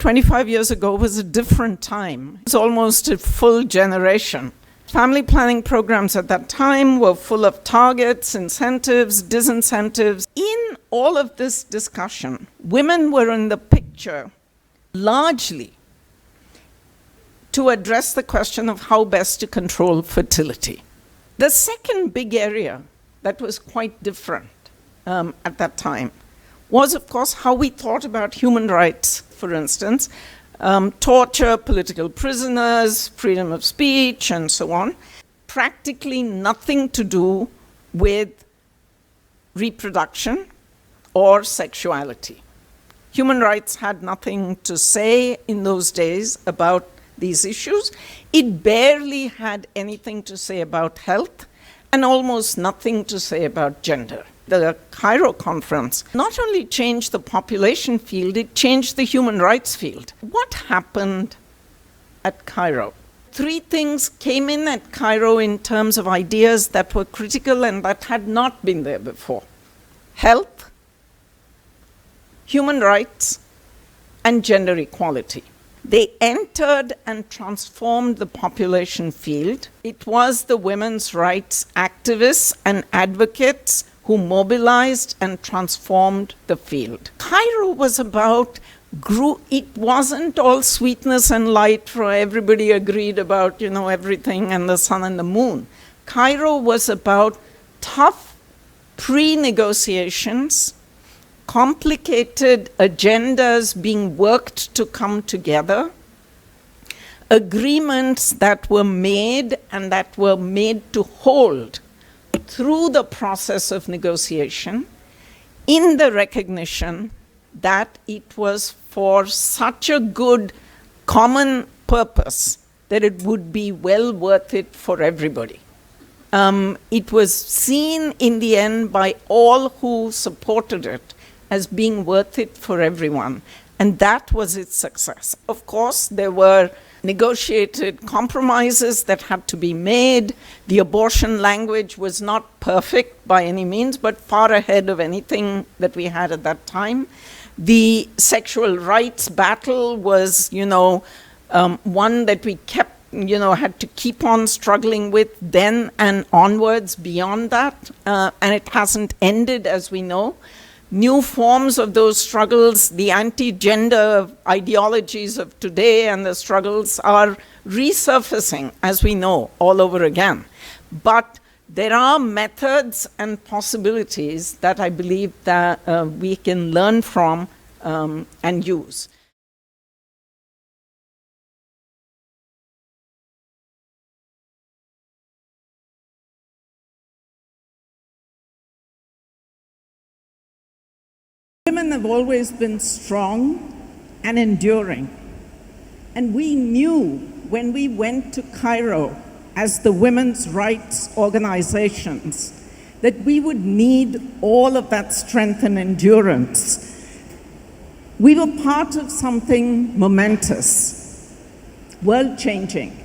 25 years ago was a different time. It was almost a full generation. Family planning programs at that time were full of targets, incentives, disincentives. In all of this discussion, women were in the picture largely to address the question of how best to control fertility. The second big area that was quite different at that time was, of course, how we thought about human rights, for instance, torture, political prisoners, freedom of speech, and so on. Practically nothing to do with reproduction or sexuality. Human rights had nothing to say in those days about these issues. It barely had anything to say about health and almost nothing to say about gender. The Cairo conference not only changed the population field, it changed the human rights field. What happened at Cairo? 3 things came in at Cairo in terms of ideas that were critical and that had not been there before. Health, human rights, and gender equality. They entered and transformed the population field. It was the women's rights activists and advocates who mobilized and transformed the field. Cairo was about it wasn't all sweetness and light for everybody agreed about, everything and the sun and the moon. Cairo was about tough pre-negotiations, complicated agendas being worked to come together, agreements that were made and that were made to hold through the process of negotiation, in the recognition that it was for such a good common purpose that it would be well worth it for everybody. It was seen in the end by all who supported it as being worth it for everyone, and that was its success. Of course, there were negotiated compromises that had to be made. The abortion language was not perfect by any means, but far ahead of anything that we had at that time. The sexual rights battle was, one that we kept, had to keep on struggling with then and onwards beyond that, and it hasn't ended, as we know. New forms of those struggles, the anti-gender ideologies of today and the struggles are resurfacing, as we know, all over again. But there are methods and possibilities that I believe that we can learn from and use. Women have always been strong and enduring. And we knew when we went to Cairo as the women's rights organizations that we would need all of that strength and endurance. We were part of something momentous, world-changing,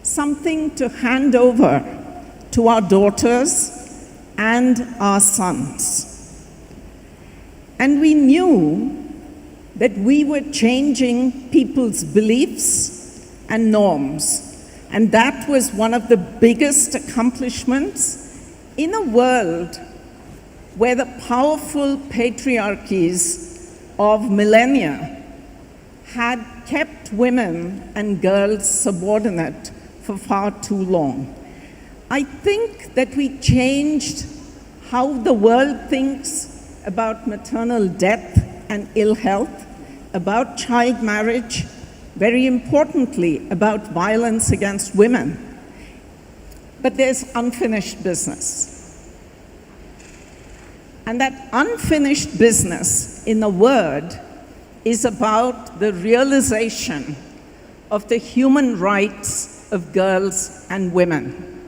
something to hand over to our daughters and our sons. And we knew that we were changing people's beliefs and norms. And that was one of the biggest accomplishments in a world where the powerful patriarchies of millennia had kept women and girls subordinate for far too long. I think that we changed how the world thinks about maternal death and ill health, about child marriage, very importantly, about violence against women. But there's unfinished business. And that unfinished business, in a word, is about the realization of the human rights of girls and women.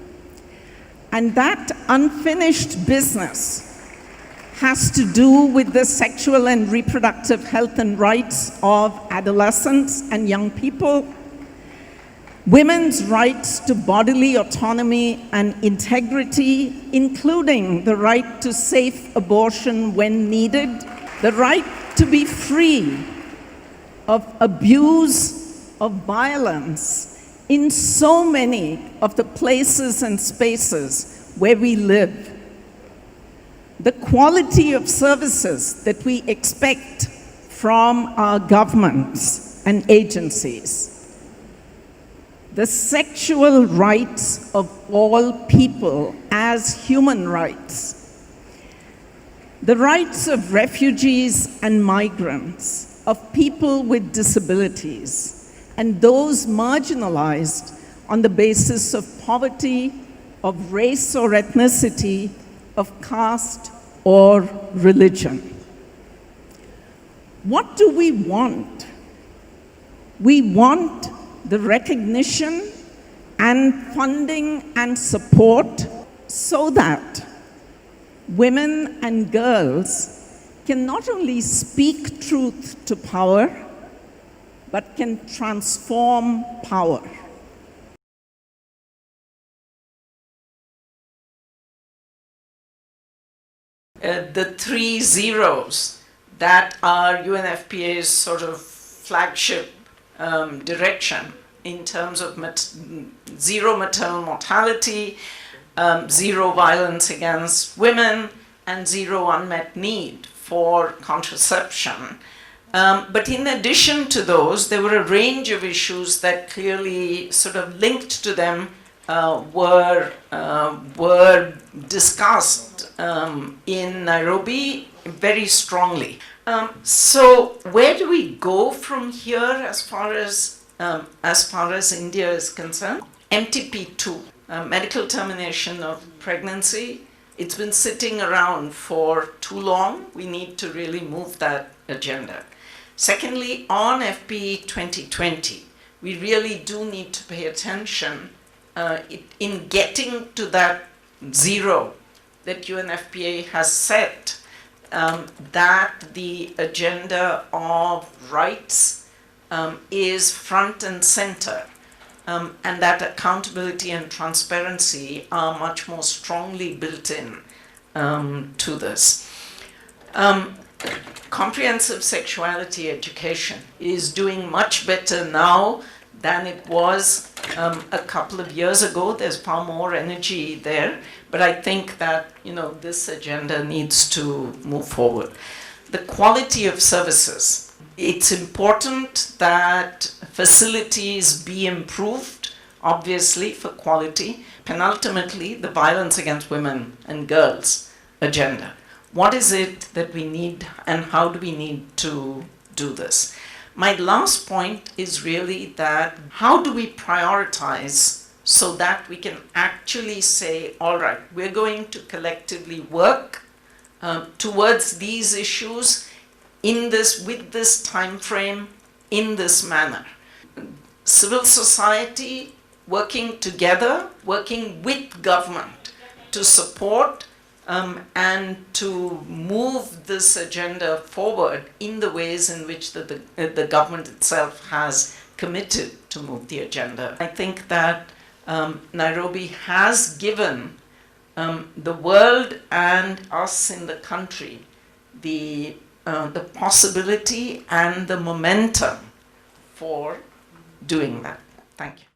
And that unfinished business has to do with the sexual and reproductive health and rights of adolescents and young people, women's rights to bodily autonomy and integrity, including the right to safe abortion when needed, the right to be free of abuse, of violence in so many of the places and spaces where we live. The quality of services that we expect from our governments and agencies. The sexual rights of all people as human rights. The rights of refugees and migrants, of people with disabilities, and those marginalized on the basis of poverty, of race or ethnicity, of caste or religion. What do we want? We want the recognition and funding and support so that women and girls can not only speak truth to power, but can transform power. The 3 zeros that are UNFPA's sort of flagship direction in terms of zero maternal mortality, zero violence against women, and zero unmet need for contraception. But in addition to those, there were a range of issues that clearly sort of linked to them were discussed in Nairobi very strongly. So where do we go from here as far as India is concerned? MTP2, medical termination of pregnancy. It's been sitting around for too long. We need to really move that agenda. Secondly, on FP 2020, we really do need to pay attention in getting to that zero that UNFPA has set, that the agenda of rights is front and center, and that accountability and transparency are much more strongly built in to this. Comprehensive sexuality education is doing much better now than it was a couple of years ago. There's far more energy there, but I think that this agenda needs to move forward. The quality of services. It's important that facilities be improved, obviously, for quality, and ultimately the violence against women and girls agenda. What is it that we need, and how do we need to do this? My last point is really that how do we prioritize so that we can actually say, all right, we're going to collectively work towards these issues with this time frame, in this manner. Civil society working together, working with government to support and to move this agenda forward in the ways in which the government itself has committed to move the agenda. I think that Nairobi has given the world and us in the country the possibility and the momentum for doing that. Thank you.